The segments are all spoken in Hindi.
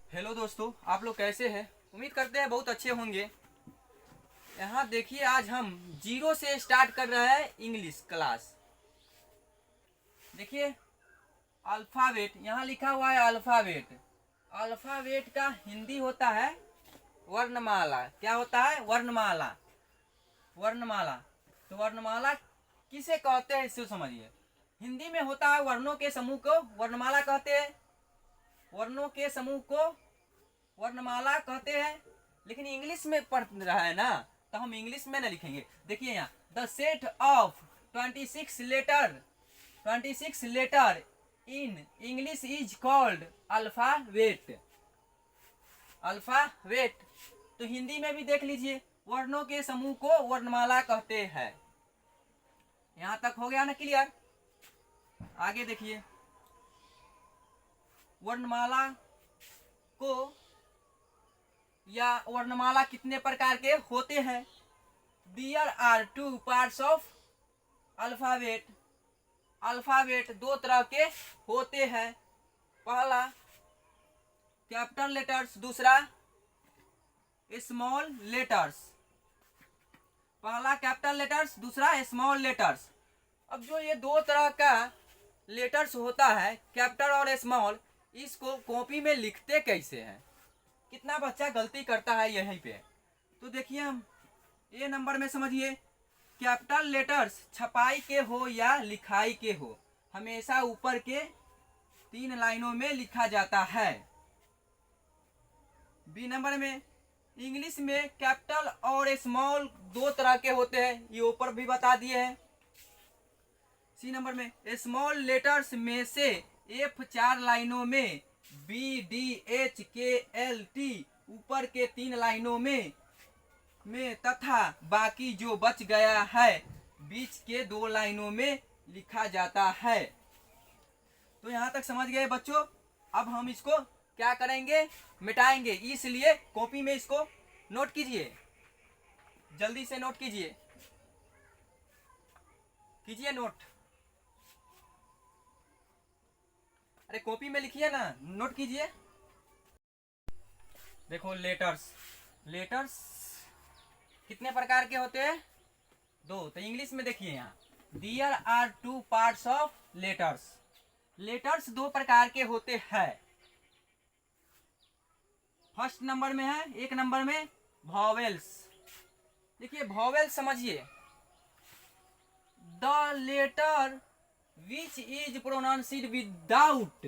हेलो दोस्तों, आप लोग कैसे हैं? उम्मीद करते हैं बहुत अच्छे होंगे। यहाँ देखिए, आज हम जीरो से स्टार्ट कर रहे हैं इंग्लिश क्लास। देखिए, अल्फ़ाबेट यहाँ लिखा हुआ है। अल्फ़ाबेट अल्फ़ाबेट का हिंदी होता है वर्णमाला। क्या होता है? वर्णमाला। वर्णमाला। तो वर्णमाला किसे कहते हैं, इससे समझिए। हिंदी में होता है वर्णों के समूह को वर्णमाला कहते हैं। वर्णों के समूह को वर्णमाला कहते हैं। लेकिन इंग्लिश में पढ़ रहा है ना, तो हम इंग्लिश में ना लिखेंगे। देखिए यहाँ, the set of 26 letter in English is called alphabet. Alphabet. तो हिंदी में भी देख लीजिए, वर्णों के समूह को वर्णमाला कहते हैं। यहां तक हो गया ना क्लियर? आगे देखिए, वर्णमाला को या वर्णमाला कितने प्रकार के होते हैं? There are two parts of alphabet. Alphabet दो तरह के होते हैं। पहला कैपिटल लेटर्स, दूसरा स्मॉल लेटर्स। पहला कैपिटल लेटर्स, दूसरा स्मॉल लेटर्स। अब जो ये दो तरह का लेटर्स होता है, कैपिटल और स्मॉल, इसको कॉपी में लिखते कैसे हैं? कितना बच्चा गलती करता है यहीं पे। तो देखिए, हम ए नंबर में समझिए, कैपिटल लेटर्स छपाई के हो या लिखाई के हो, हमेशा ऊपर के 3 लाइनों में लिखा जाता है। बी नंबर में, इंग्लिश में कैपिटल और स्मॉल दो तरह के होते हैं, ये ऊपर भी बता दिए हैं। सी नंबर में, स्मॉल लेटर्स में से एफ 4 लाइनों में, बी डी एच के एल टी ऊपर के 3 लाइनों में तथा बाकी जो बच गया है बीच के 2 लाइनों में लिखा जाता है। तो यहाँ तक समझ गए बच्चों। अब हम इसको क्या करेंगे? मिटाएंगे। इसलिए कॉपी में इसको नोट कीजिए, जल्दी से नोट कीजिए, कीजिए नोट। अरे कॉपी में लिखिए ना, नोट कीजिए। देखो, लेटर्स लेटर्स कितने प्रकार के होते हैं? 2। तो इंग्लिश में देखिए, यहाँ there are two parts of letters. Letters 2 प्रकार के होते हैं। फर्स्ट नंबर में है, 1 नंबर में वॉवेल्स। देखिए, वॉवेल्स समझिए, the letter which is pronounced without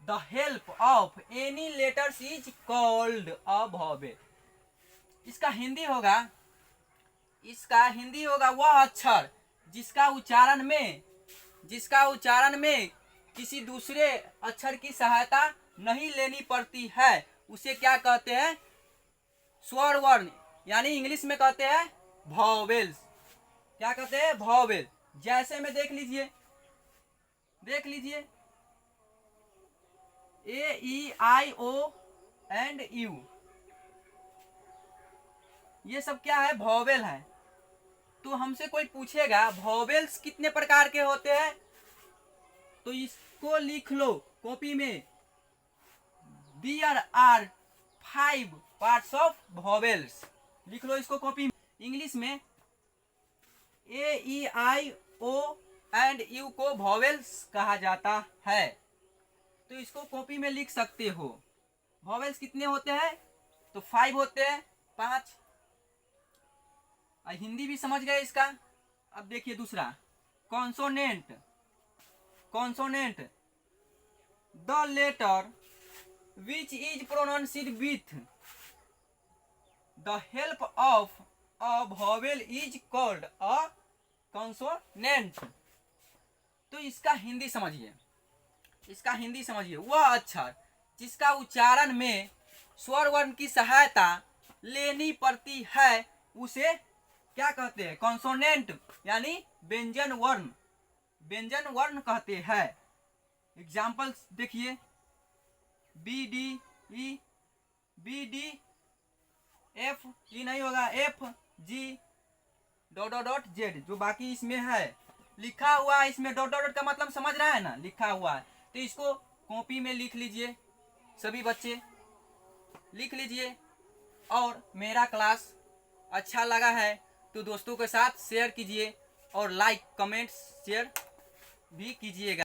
the help of any letters is called a vowel. इसका हिंदी होगा वह अक्षर जिसका उच्चारण में किसी दूसरे अक्षर की सहायता नहीं लेनी पड़ती है, उसे क्या कहते हैं? स्वर वर्ण, यानी इंग्लिश में कहते हैं वॉवेल्स। क्या कहते हैं? वॉवेल। जैसे में देख लीजिए ए E I O and you, ये सब क्या है? वॉवेल है। तो हमसे कोई पूछेगा वॉवेल्स कितने प्रकार के होते हैं, तो इसको लिख लो कॉपी में, there are 5 parts of vowels. लिख लो इसको कॉपी में। इंग्लिश में A E I O and U को वॉवेल्स कहा जाता है। तो इसको कॉपी में लिख सकते हो। वॉवेल्स कितने होते हैं? तो 5 होते हैं, 5। हिंदी भी समझ गए इसका। अब देखिए दूसरा, consonant. The letter which is pronounced with the help of a vowel is called a consonant. तो इसका हिंदी समझिए, वह अक्षर जिसका उच्चारण में स्वर वर्ण की सहायता लेनी पड़ती है, उसे क्या कहते हैं? कॉन्सोनेंट, यानी व्यंजन वर्ण कहते हैं। एग्जाम्पल्स देखिए, बी डी एफ, ई नहीं होगा, एफ जी डॉट जेड, जो बाकी इसमें है लिखा हुआ है। इसमें डॉट का मतलब समझ रहा है ना, लिखा हुआ है। तो इसको कॉपी में लिख लीजिए, सभी बच्चे लिख लीजिए। और मेरा क्लास अच्छा लगा है तो दोस्तों के साथ शेयर कीजिए और लाइक कमेंट शेयर भी कीजिएगा।